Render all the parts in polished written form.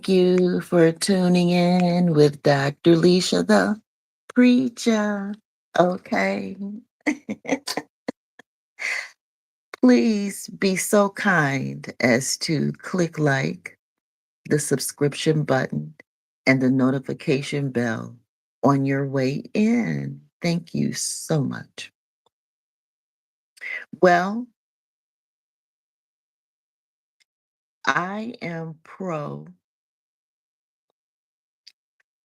Thank you for tuning in with Dr. Lesia, the Preacha. Okay. Please be so kind as to click like, the subscription button, and the notification bell on your way in. Thank you so much. Well, I am pro.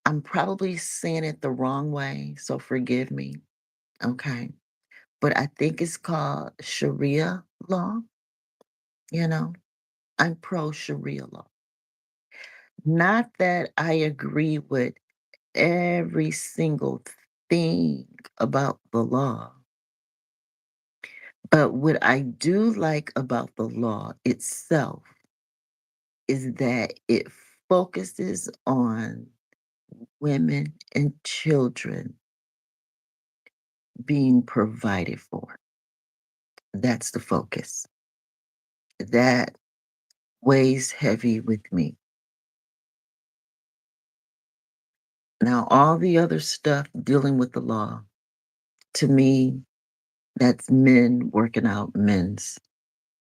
I'm probably saying it the wrong way, so forgive me. Okay. But I think it's called Sharia law, you know? I'm pro Sharia law. Not that I agree with every single thing about the law, but what I do like about the law itself is that it focuses on women and children being provided for. That's the focus. That weighs heavy with me. Now, all the other stuff dealing with the law, to me, that's men working out men's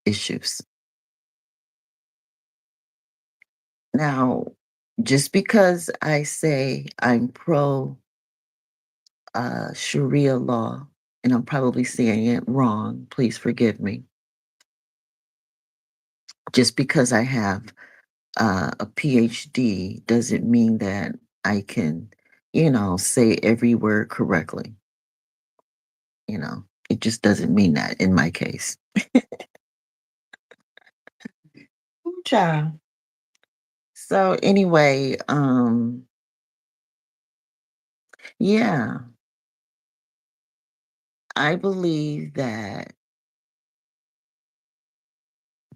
issues. Now, just because I say I'm pro Sharia law, and I'm probably saying it wrong, please forgive me. Just because I have a PhD doesn't mean that I can, say every word correctly. It just doesn't mean that in my case. Ooh, child. So anyway, yeah, I believe that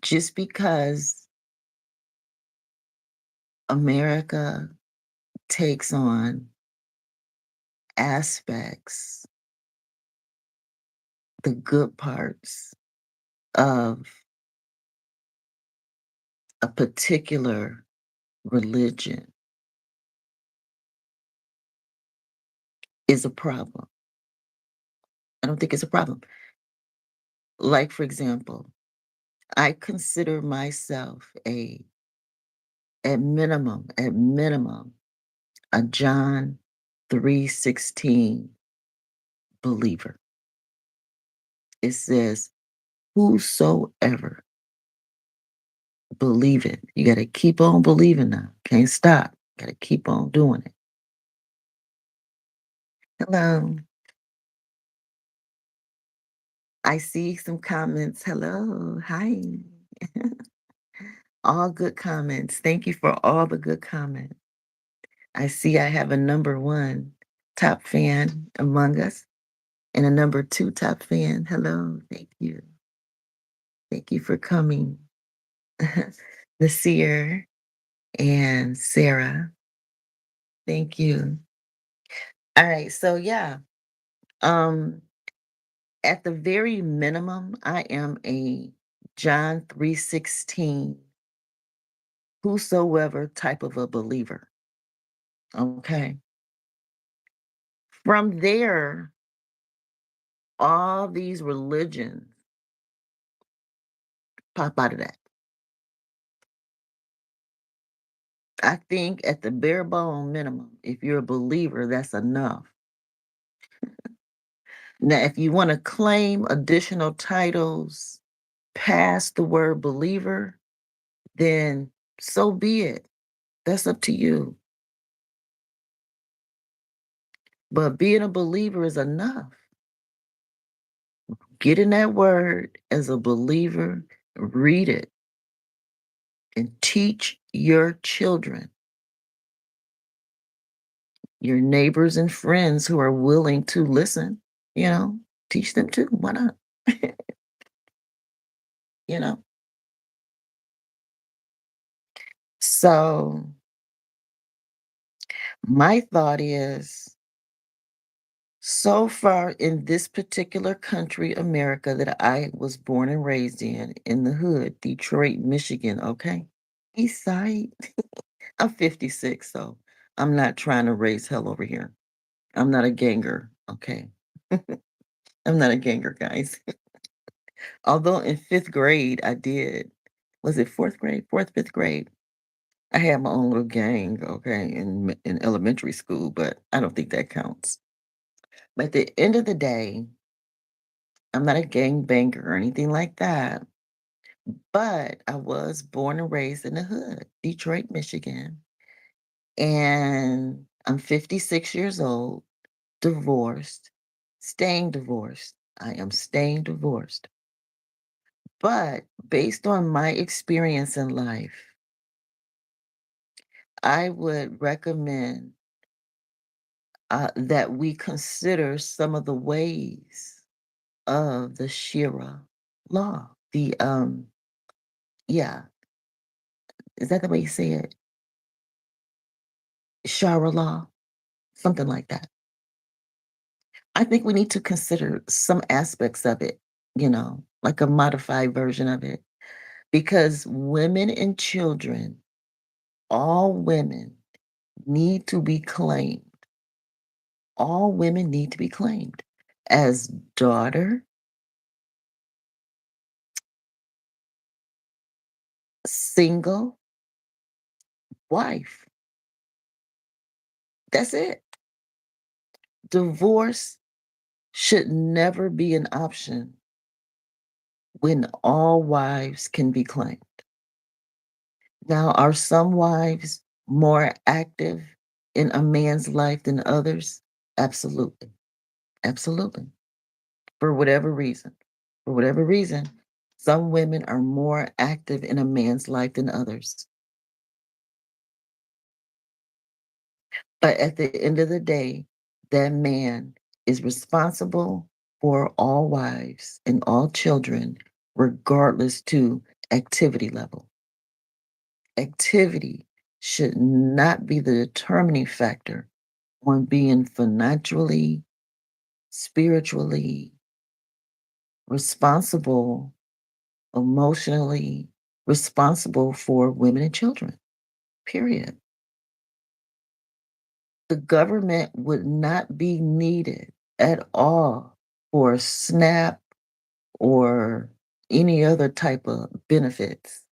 just because America takes on aspects, the good parts of a particular religion is a problem. I don't think it's a problem. Like, for example, I consider myself at minimum, a John 3:16 believer. It says, whosoever believe it. You got to keep on believing now. Can't stop. Got to keep on doing it. Hello. I see some comments. Hello. Hi. All good comments. Thank you for all the good comments. I see I have a number one top fan among us and a number two top fan. Hello. Thank you. Thank you for coming. Nasir and Sarah. Thank you. All right. So yeah. Um, at the very minimum, I am a John 3:16 whosoever type of a believer. Okay. From there, all these religions pop out of that. I think at the bare bone minimum, if you're a believer, that's enough. Now, if you want to claim additional titles past the word believer, then so be it. That's up to you. But being a believer is enough. Get in that word as a believer, read it, and teach your children, your neighbors and friends who are willing to listen, teach them too. Why not? you know? So, my thought is so far in this particular country, America, that I was born and raised in the hood, Detroit, Michigan, okay? East side. I'm 56, so I'm not trying to raise hell over here. I'm not a ganger, okay? I'm not a ganger, guys. Although in 5th grade, I did. Was it 4th grade? 4th, 5th grade? I had my own little gang, okay, in elementary school, but I don't think that counts. But at the end of the day, I'm not a gang banger or anything like that. But I was born and raised in the hood, Detroit, Michigan. And I'm 56 years old, divorced, staying divorced. I am staying divorced. But based on my experience in life, I would recommend that we consider some of the ways of the Shira law. Yeah, is that the way you say it? Shara law, something like that. I think we need to consider some aspects of it, like a modified version of it, because women and children, all women need to be claimed. All women need to be claimed as daughter, single, wife. That's it. Divorce should never be an option when all wives can be claimed. Now, are some wives more active in a man's life than others? Absolutely. Absolutely. For whatever reason. For whatever reason, some women are more active in a man's life than others. But at the end of the day, that man is responsible for all wives and all children, regardless to activity level. Activity should not be the determining factor on being financially, spiritually responsible, emotionally responsible for women and children, period. The government would not be needed at all for SNAP or any other type of benefits,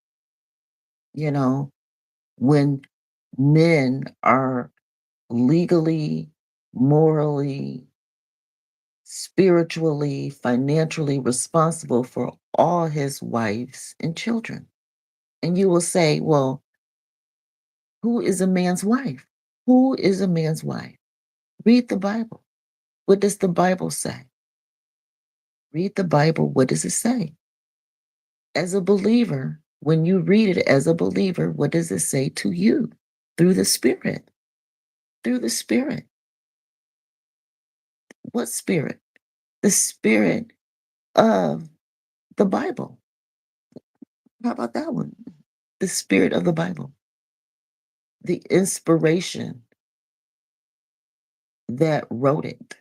you know, when men are legally, morally, spiritually, financially responsible for all his wives and children. And you will say, well, who is a man's wife? Who is a man's wife? Read the Bible. What does the Bible say? Read the Bible. What does it say? As a believer, when you read it as a believer, what does it say to you? Through the Spirit. Through the Spirit. What Spirit? The Spirit of the Bible. How about that one? The Spirit of the Bible. The inspiration that wrote it.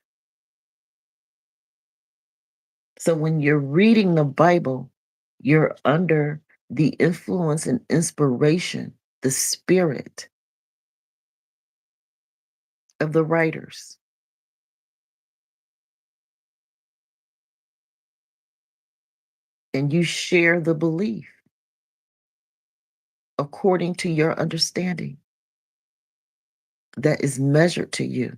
So when you're reading the Bible, you're under the influence and inspiration, the spirit of the writers. And you share the belief according to your understanding that is measured to you.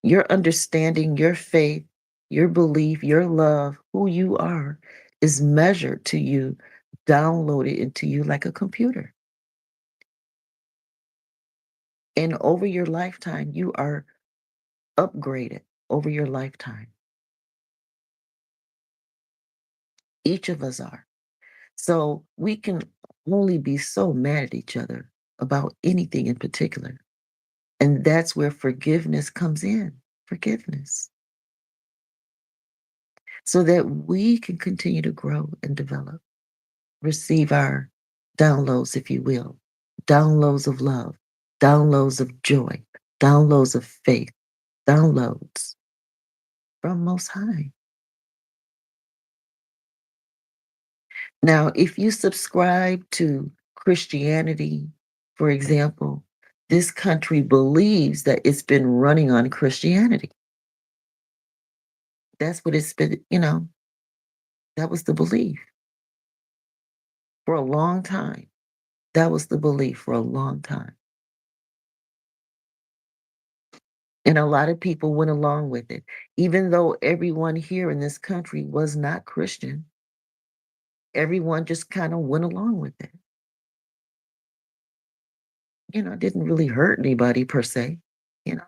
Your understanding, your faith, your belief, your love, who you are is measured to you, downloaded into you like a computer. And over your lifetime, you are upgraded over your lifetime. Each of us are. So we can only be so mad at each other about anything in particular. And that's where forgiveness comes in. Forgiveness. So that we can continue to grow and develop, receive our downloads, if you will, downloads of love, downloads of joy, downloads of faith, downloads from Most High. Now, if you subscribe to Christianity, for example, This country believes that it's been running on Christianity. That's what it's been, that was the belief for a long time. That was the belief for a long time. And a lot of people went along with it. Even though everyone here in this country was not Christian, everyone just kind of went along with it. It didn't really hurt anybody per se. You know,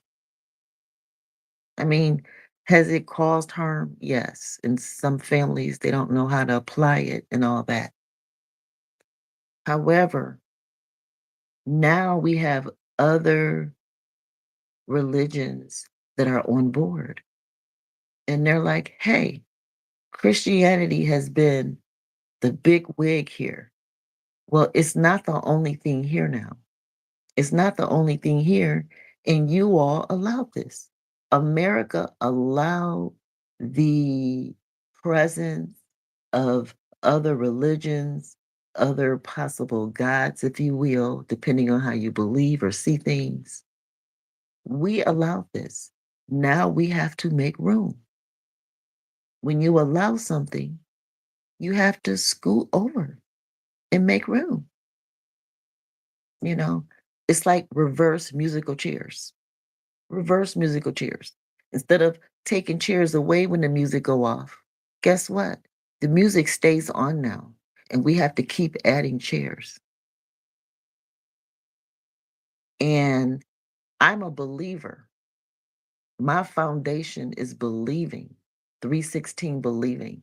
I mean, has it caused harm? Yes. In some families, they don't know how to apply it and all that. However, now we have other religions that are on board. And they're like, hey, Christianity has been the big wig here. Well, it's not the only thing here now. It's not the only thing here. And you all allowed this. America allowed the presence of other religions, other possible gods, if you will, depending on how you believe or see things. We allowed this. Now we have to make room. When you allow something, you have to scoot over and make room. You know, it's like reverse musical chairs. Reverse musical chairs. Instead of taking chairs away when the music go off, guess what? The music stays on now, and we have to keep adding chairs. And I'm a believer. My foundation is believing, 316 believing.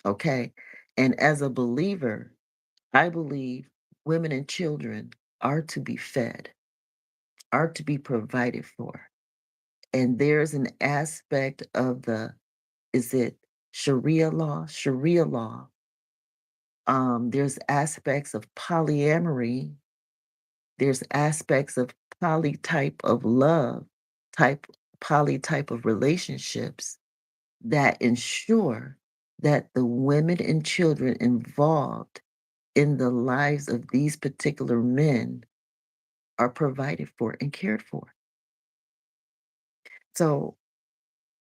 Okay. And as a believer, I believe women and children are to be fed, are to be provided for. And there's an aspect of is it Sharia law? Sharia law. There's aspects of polyamory. There's aspects of poly type of love, type poly type of relationships that ensure that the women and children involved in the lives of these particular men are provided for and cared for. So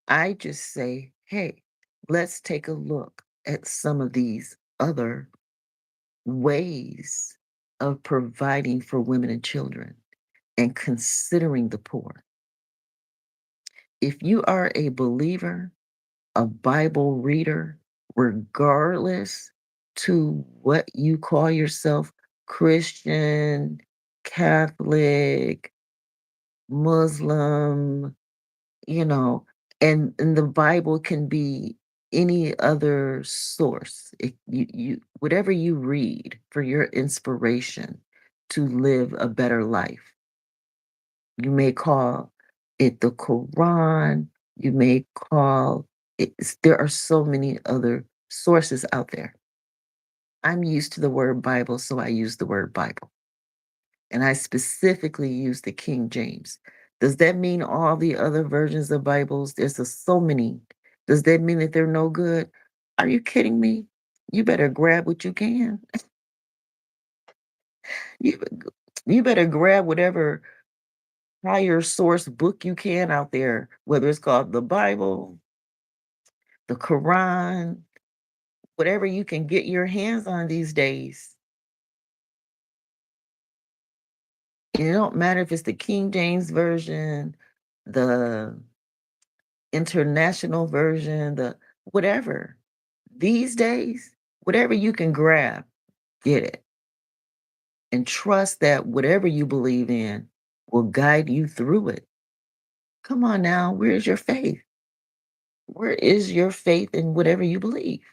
I just say, hey, let's take a look at some of these other ways of providing for women and children and considering the poor. If you are a believer, a Bible reader, regardless to what you call yourself, Christian, Catholic, Muslim, you know, and the Bible can be any other source. You whatever you read for your inspiration to live a better life. You may call it the Quran, you may call there are so many other sources out there. I'm used to the word Bible, so I use the word Bible. And I specifically use the King James. Does that mean all the other versions of Bibles? So many. Does that mean that they're no good? Are you kidding me? You better grab what you can. You, you better grab whatever higher source book you can out there, whether it's called the Bible, the Quran, whatever you can get your hands on these days. And it don't matter if it's the King James version, the international version, the whatever. These days, whatever you can grab, get it. And trust that whatever you believe in will guide you through it. Come on now, where's your faith? Where is your faith in whatever you believe?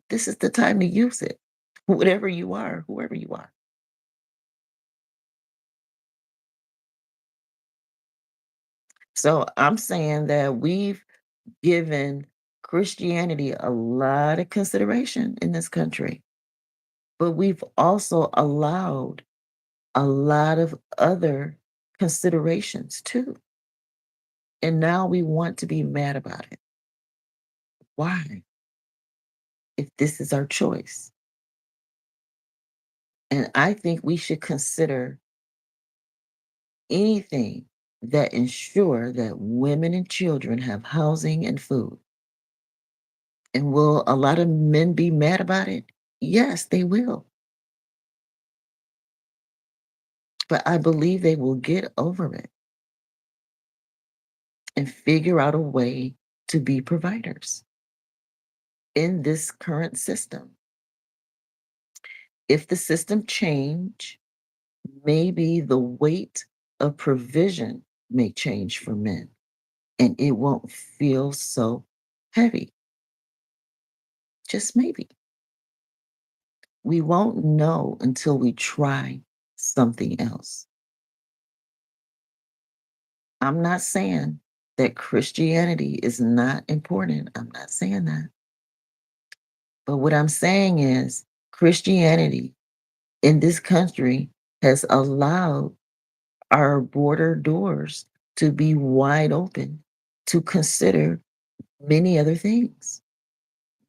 This is the time to use it. Whatever you are, whoever you are. So I'm saying that we've given Christianity a lot of consideration in this country, but we've also allowed a lot of other considerations too. And now we want to be mad about it. Why? If this is our choice. And I think we should consider anything that ensure that women and children have housing and food. And will a lot of men be mad about it? Yes, they will. But I believe they will get over it and figure out a way to be providers in this current system. If the system change, maybe the weight of provision may change for men and it won't feel so heavy. Just maybe. We won't know until we try something else. I'm not saying that Christianity is not important. I'm not saying that. But what I'm saying is Christianity in this country has allowed our border doors to be wide open to consider many other things.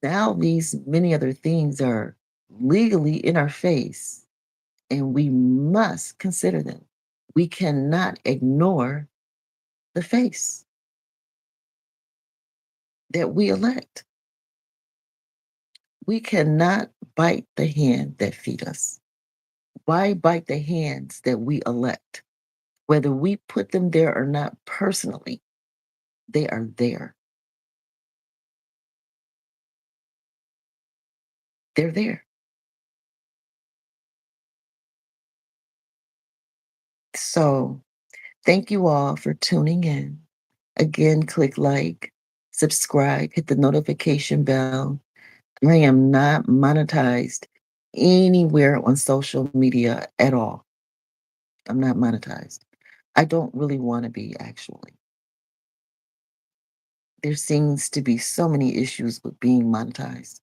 Now, these many other things are legally in our face, and we must consider them. We cannot ignore the face that we elect. We cannot bite the hand that feed us. Why bite the hands that we elect? Whether we put them there or not personally, they are there. They're there. So thank you all for tuning in. Again, click like, subscribe, hit the notification bell. I am not monetized anywhere on social media at all. I'm not monetized. I don't really want to be, actually. There seems to be so many issues with being monetized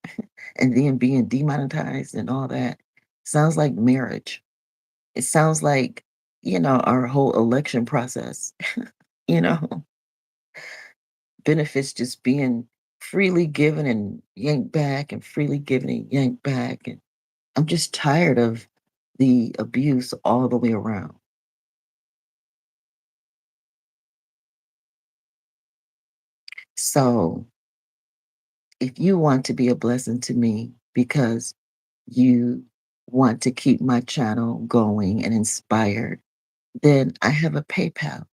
and then being demonetized and all that. Sounds like marriage. It sounds like, our whole election process, you know, benefits just being freely given and yanked back and freely given and yanked back. And I'm just tired of the abuse all the way around. So if you want to be a blessing to me because you want to keep my channel going and inspired, then I have a PayPal.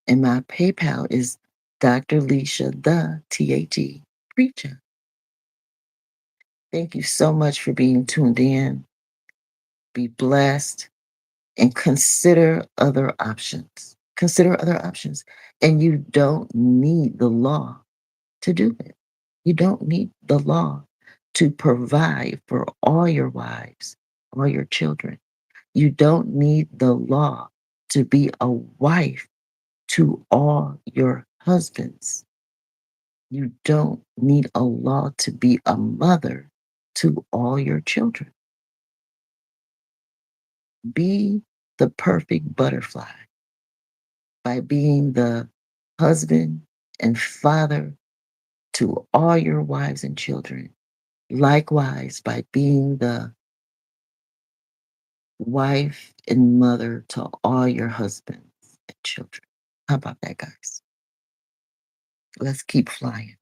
And my PayPal is Dr. Lesia, the TAT Preacher. Thank you so much for being tuned in. Be blessed and consider other options. Consider other options. And you don't need the law to do it. You don't need the law to provide for all your wives or your children. You don't need the law to be a wife to all your husbands. You don't need a law to be a mother to all your children. Be the perfect butterfly by being the husband and father to all your wives and children. Likewise, by being the wife and mother to all your husbands and children. How about that, guys? Let's keep flying.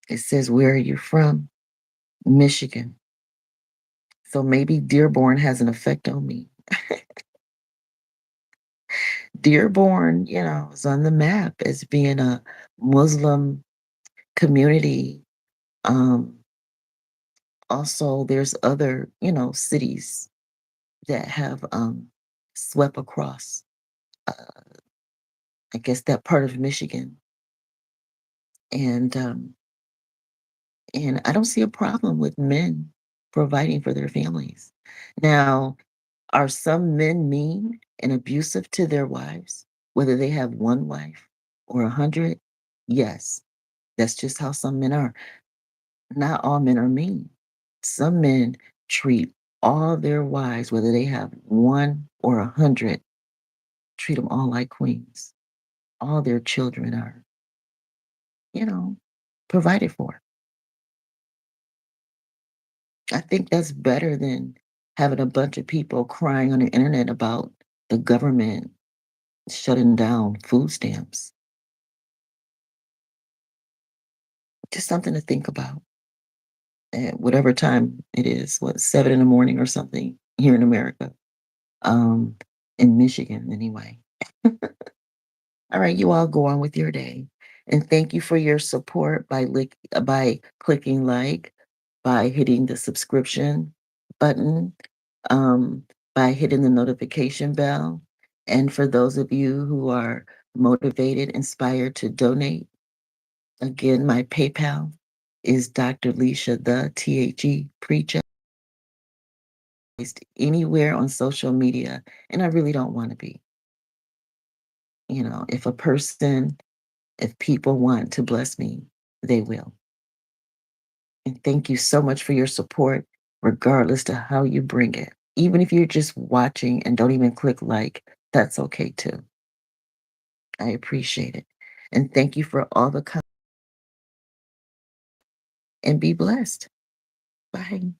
It says, where are you from? Michigan. So maybe Dearborn has an effect on me. Dearborn, is on the map as being a Muslim community. Um, Also, there's other, cities that have swept across, uh, I guess, that part of Michigan. And I don't see a problem with men providing for their families. Now, are some men mean and abusive to their wives, whether they have one wife or 100? Yes, that's just how some men are. Not all men are mean. Some men treat all their wives, whether they have one or 100, treat them all like queens. All their children are, you know, provided for. I think that's better than having a bunch of people crying on the internet about the government shutting down food stamps. Just something to think about at whatever time it is, what, 7 in the morning or something here in America, um, in Michigan anyway. All right, you all go on with your day. And thank you for your support by clicking like, by hitting the subscription button, um, by hitting the notification bell. And for those of you who are motivated, inspired to donate, again, my PayPal is Dr. Lesia, the THE Preacha, anywhere on social media. And I really don't want to be. If people want to bless me, they will. And thank you so much for your support, regardless to how you bring it. Even if you're just watching and don't even click like, that's okay too. I appreciate it. And thank you for all the and be blessed. Bye.